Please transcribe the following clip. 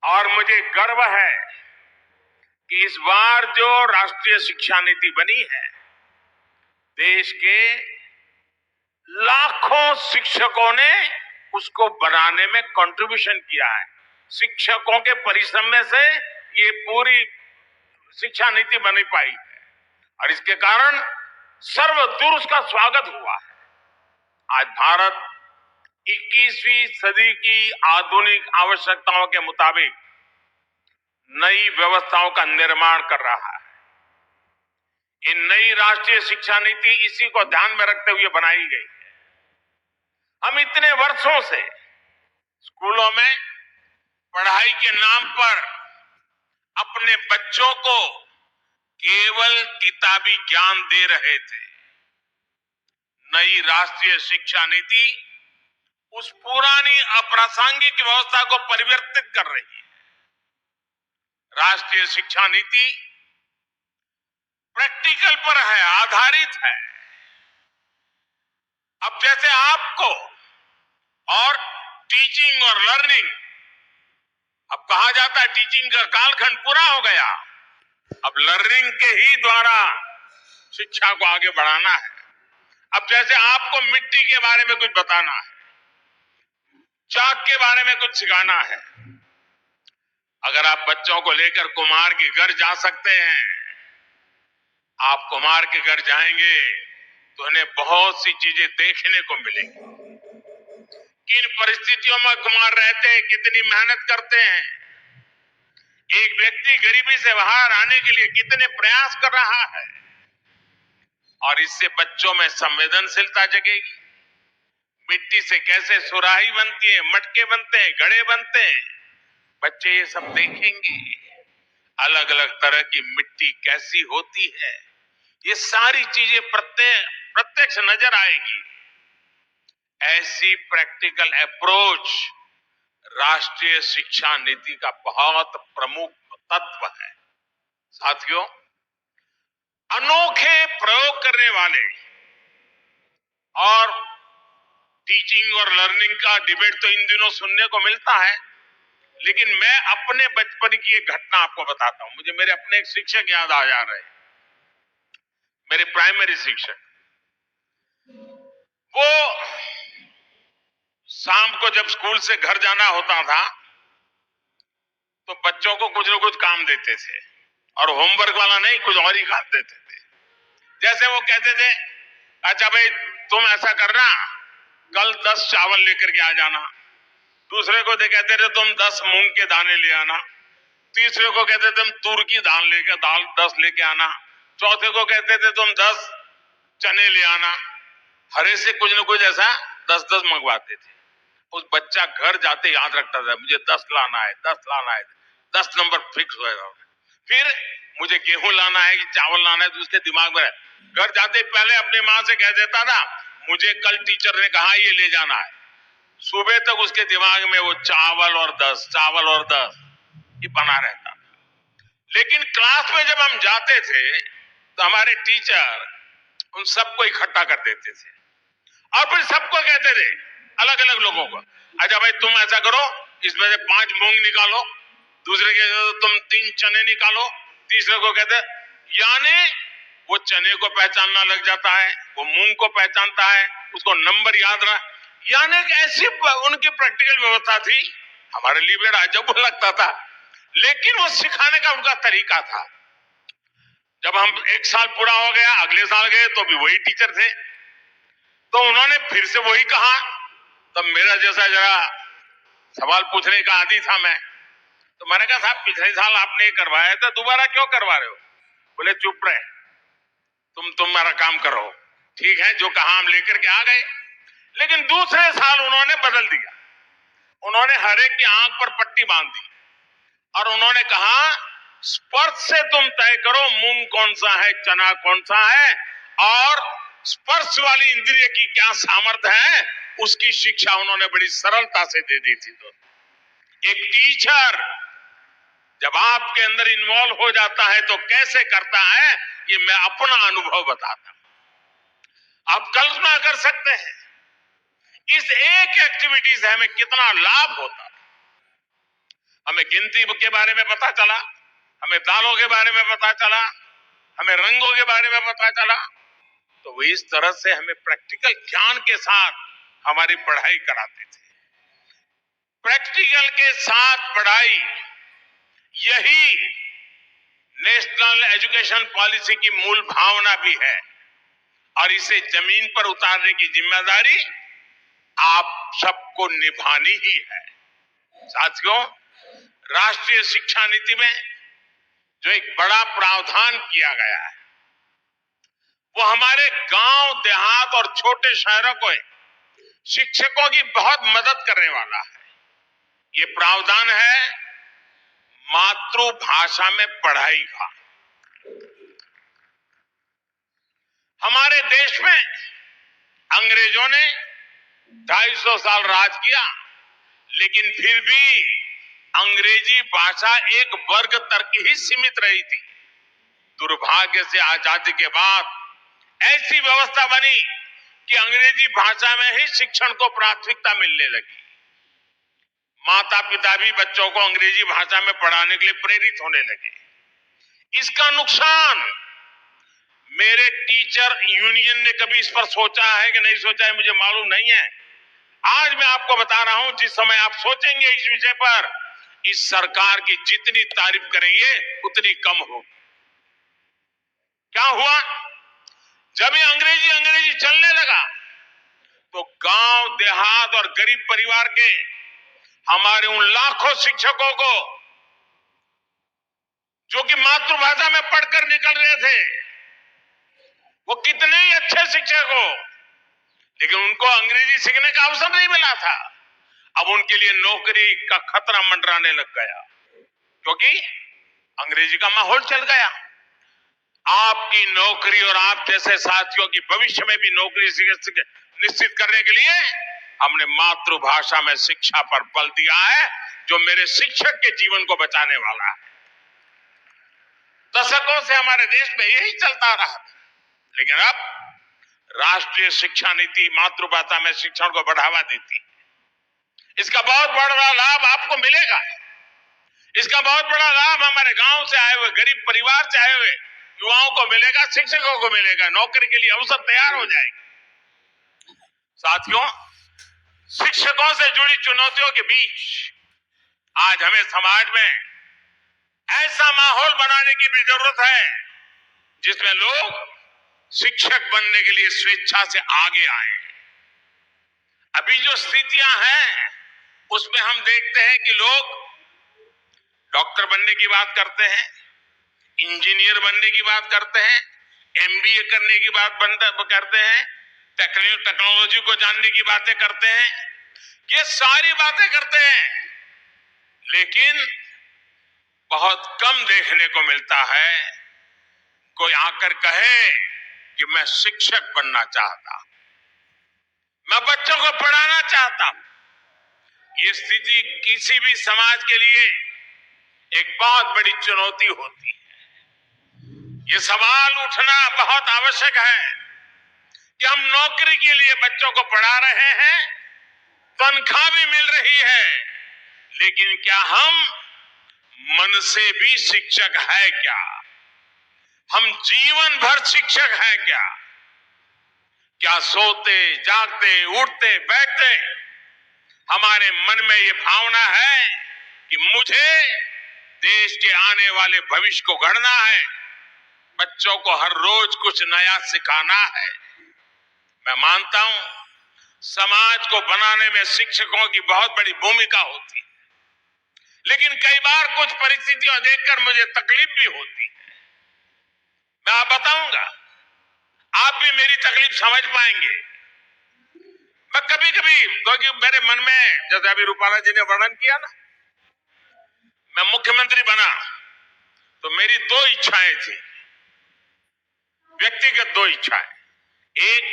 और मुझे गर्व है कि इस बार जो राष्ट्रीय शिक्षा नीति बनी है, देश के लाखों शिक्षकों ने उसको बनाने में कंट्रीब्यूशन किया है। शिक्षकों के परिश्रम में से ये पूरी शिक्षा नीति बन पाई है और इसके कारण सर्वदूर उसका स्वागत हुआ है। आज भारत 21वीं सदी की आधुनिक आवश्यकताओं के मुताबिक नई व्यवस्थाओं का निर्माण कर रहा है। ये नई राष्ट्रीय शिक्षा नीति इसी को ध्यान में रखते हुए बनाई गई है। हम इतने वर्षों से स्कूलों में पढ़ाई के नाम पर अपने बच्चों को केवल किताबी ज्ञान दे रहे थे। नई राष्ट्रीय शिक्षा नीति उस पुरानी अप्रासंगिक व्यवस्था को परिवर्तित कर रही है। राष्ट्रीय शिक्षा नीति प्रैक्टिकल पर है, आधारित है। अब जैसे आपको और टीचिंग और लर्निंग, अब कहा जाता है टीचिंग का कालखंड पूरा हो गया, अब लर्निंग के ही द्वारा शिक्षा को आगे बढ़ाना है। अब जैसे आपको मिट्टी के बारे में कुछ बताना है, चाक के बारे में कुछ सिखाना है, अगर आप बच्चों को लेकर कुम्हार के घर जा सकते हैं, आप कुम्हार के घर जाएंगे तो उन्हें बहुत सी चीजें देखने को मिलेंगी। किन परिस्थितियों में कुम्हार रहते हैं, कितनी मेहनत करते हैं, एक व्यक्ति गरीबी से बाहर आने के लिए कितने प्रयास कर रहा है, और इससे बच्चों में संवेदनशीलता जगेगी। मिट्टी से कैसे सुराही बनती है, मटके बनते हैं, घड़े बनते हैं, बच्चे ये सब देखेंगे। अलग अलग तरह की मिट्टी कैसी होती है, ये सारी चीजें प्रत्यक्ष नजर आएगी। ऐसी प्रैक्टिकल अप्रोच राष्ट्रीय शिक्षा नीति का बहुत प्रमुख तत्व है। साथियों, अनोखे प्रयोग करने वाले और टीचिंग और लर्निंग का डिबेट तो इन दिनों सुनने को मिलता है, लेकिन मैं अपने बचपन की एक घटना आपको बताता हूं। मुझे मेरे अपने एक शिक्षक याद आ जा रहे हैं, मेरे प्राइमरी शिक्षक। वो शाम को जब स्कूल से घर जाना होता था तो बच्चों को कुछ न कुछ काम देते थे, और होमवर्क वाला नहीं, कुछ और ही काम देते थे। जैसे वो कहते थे, अच्छा भाई तुम ऐसा करना, कल 10 चावल लेकर के आ जाना। दूसरे को कहते थे तुम 10 मूंग के दाने ले आना। तीसरे को कहते थे तुम तूर की दाल 10 लेके आना। चौथे को कहते थे तुम 10 चने ले आना। हरे से कुछ न कुछ ऐसा 10-10 मंगवाते थे। उस बच्चा घर जाते याद रखता था, मुझे 10 लाना है, 10 लाना है, 10 नंबर फिक्स हो जाता। फिर मुझे गेहूं लाना है कि चावल लाना है, तो उसके दिमाग में घर जाते पहले अपनी माँ से कह देता था, मुझे कल टीचर ने कहा ये ले जाना है। सुबह तक उसके दिमाग में वो चावल और 10 ये बना रहता। लेकिन क्लास में जब हम जाते थे तो हमारे टीचर उन सबको इकट्ठा कर देते थे और फिर सबको कहते थे, अलग अलग लोगों को, अच्छा भाई तुम ऐसा करो, इसमें से 5 मूंग निकालो। दूसरे के तुम 3 चने निकालो। तीसरे को कहते, यानी वो चने को पहचानना लग जाता है, वो मूंग को पहचानता है, उसको नंबर याद रहा। यानी ऐसी उनकी प्रैक्टिकल व्यवस्था थी, हमारे लिए बड़ा अजब लगता था, लेकिन वो सिखाने का उनका तरीका था। जब हम 1 साल पूरा हो गया, अगले साल गए तो भी वही टीचर थे, तो उन्होंने फिर से वही कहा। तब मेरा जैसा जरा सवाल पूछने का आदी था मैं, तो मैंने कहा साहब पिछले साल आपने ये करवाया था, दोबारा क्यों करवा रहे हो? बोले चुप रहे, तुम्हारा काम करो। ठीक है, जो कहा हम लेकर के आ गए। लेकिन दूसरे साल उन्होंने बदल दिया। उन्होंने हर एक की आंख पर पट्टी बांध दी और उन्होंने कहा, स्पर्श से तुम तय करो मूंग कौन सा है, चना कौन सा है, और स्पर्श वाली इंद्रिय की क्या सामर्थ्य है, उसकी शिक्षा उन्होंने बड़ी सरलता से दे दी थी। तो एक टीचर जब आपके अंदर इन्वॉल्व हो जाता है तो कैसे करता है, ये मैं अपना अनुभव बताता हूं। आप कल्पना कर सकते हैं इस एक एक्टिविटी से हमें कितना लाभ होता है। हमें गिनती के बारे में पता चला, हमें दालों के बारे में पता चला, हमें रंगों के बारे में पता चला। तो वो इस तरह से हमें प्रैक्टिकल ज्ञान के साथ हमारी पढ़ाई कराते थे। प्रैक्टिकल के साथ पढ़ाई, यही नेशनल एजुकेशन पॉलिसी की मूल भावना भी है और इसे जमीन पर उतारने की जिम्मेदारी आप सबको निभानी ही है। साथियों, राष्ट्रीय शिक्षा नीति में जो एक बड़ा प्रावधान किया गया है, वो हमारे गांव, देहात और छोटे शहरों को शिक्षकों की बहुत मदद करने वाला है। ये प्रावधान है मातृभाषा में पढ़ाई का। हमारे देश में अंग्रेजों ने 250 साल राज किया, लेकिन फिर भी अंग्रेजी भाषा एक वर्ग तक ही सीमित रही थी। दुर्भाग्य से आजादी के बाद ऐसी व्यवस्था बनी कि अंग्रेजी भाषा में ही शिक्षण को प्राथमिकता मिलने लगी। माता पिता भी बच्चों को अंग्रेजी भाषा में पढ़ाने के लिए प्रेरित होने लगे। इसका नुकसान मेरे टीचर यूनियन ने कभी इस पर सोचा है कि नहीं सोचा है मुझे मालूम नहीं है। आज मैं आपको बता रहा हूं, जिस समय आप सोचेंगे इस विषय पर, इस सरकार की जितनी तारीफ करेंगे उतनी कम होगी। क्या हुआ? जब ये अंग्रेजी चलने लगा तो गांव, देहात और गरीब परिवार के हमारे उन लाखों शिक्षकों को जो कि मातृभाषा में पढ़कर निकल रहे थे, वो कितने ही अच्छे शिक्षक हो, लेकिन उनको अंग्रेजी सीखने का अवसर नहीं मिला था। अब उनके लिए नौकरी का खतरा मंडराने लग गया, क्योंकि अंग्रेजी का माहौल चल गया। आपकी नौकरी और आप जैसे साथियों की भविष्य में भी नौकरी निश्चित करने के लिए हमने मातृभाषा में शिक्षा पर बल दिया है, जो मेरे शिक्षक के जीवन को बचाने वाला है। दशकों से हमारे देश में यही चलता रहा, लेकिन अब राष्ट्रीय शिक्षा नीति मातृभाषा में शिक्षण को बढ़ावा देती। इसका बहुत बड़ा लाभ आपको मिलेगा। इसका बहुत बड़ा लाभ हमारे गांव से आए हुए, गरीब परिवार से आए हुए युवाओं को मिलेगा, शिक्षकों को मिलेगा। नौकरी के लिए अवसर तैयार हो जाएगा। साथियों, शिक्षकों से जुड़ी चुनौतियों के बीच आज हमें समाज में ऐसा माहौल बनाने की भी जरूरत है जिसमें लोग शिक्षक बनने के लिए स्वेच्छा से आगे आए। अभी जो स्थितियां हैं उसमें हम देखते हैं कि लोग डॉक्टर बनने की बात करते हैं, इंजीनियर बनने की बात करते हैं, एमबीए करने की बात करते हैं, टेक्नोलॉजी को जानने की बातें करते हैं। ये सारी बातें करते हैं, लेकिन बहुत कम देखने को मिलता है कोई आकर कहे कि मैं शिक्षक बनना चाहता, मैं बच्चों को पढ़ाना चाहता हूं। ये स्थिति किसी भी समाज के लिए एक बहुत बड़ी चुनौती होती है। ये सवाल उठना बहुत आवश्यक है कि हम नौकरी के लिए बच्चों को पढ़ा रहे हैं, तनख्वाह भी मिल रही है, लेकिन क्या हम मन से भी शिक्षक है क्या? हम जीवन भर शिक्षक हैं क्या? क्या सोते जागते उठते बैठते हमारे मन में ये भावना है कि मुझे देश के आने वाले भविष्य को गढ़ना है, बच्चों को हर रोज कुछ नया सिखाना है? मैं मानता हूं समाज को बनाने में शिक्षकों की बहुत बड़ी भूमिका होती है, लेकिन कई बार कुछ परिस्थितियां देखकर मुझे तकलीफ भी होती है। मैं आप बताऊंगा, आप भी मेरी तकलीफ समझ पाएंगे। मैं कभी कभी, क्योंकि मेरे मन में, जैसे अभी रूपाला जी ने वर्णन किया ना, मैं मुख्यमंत्री बना तो मेरी दो इच्छाएं थी, व्यक्तिगत दो इच्छाएं। एक,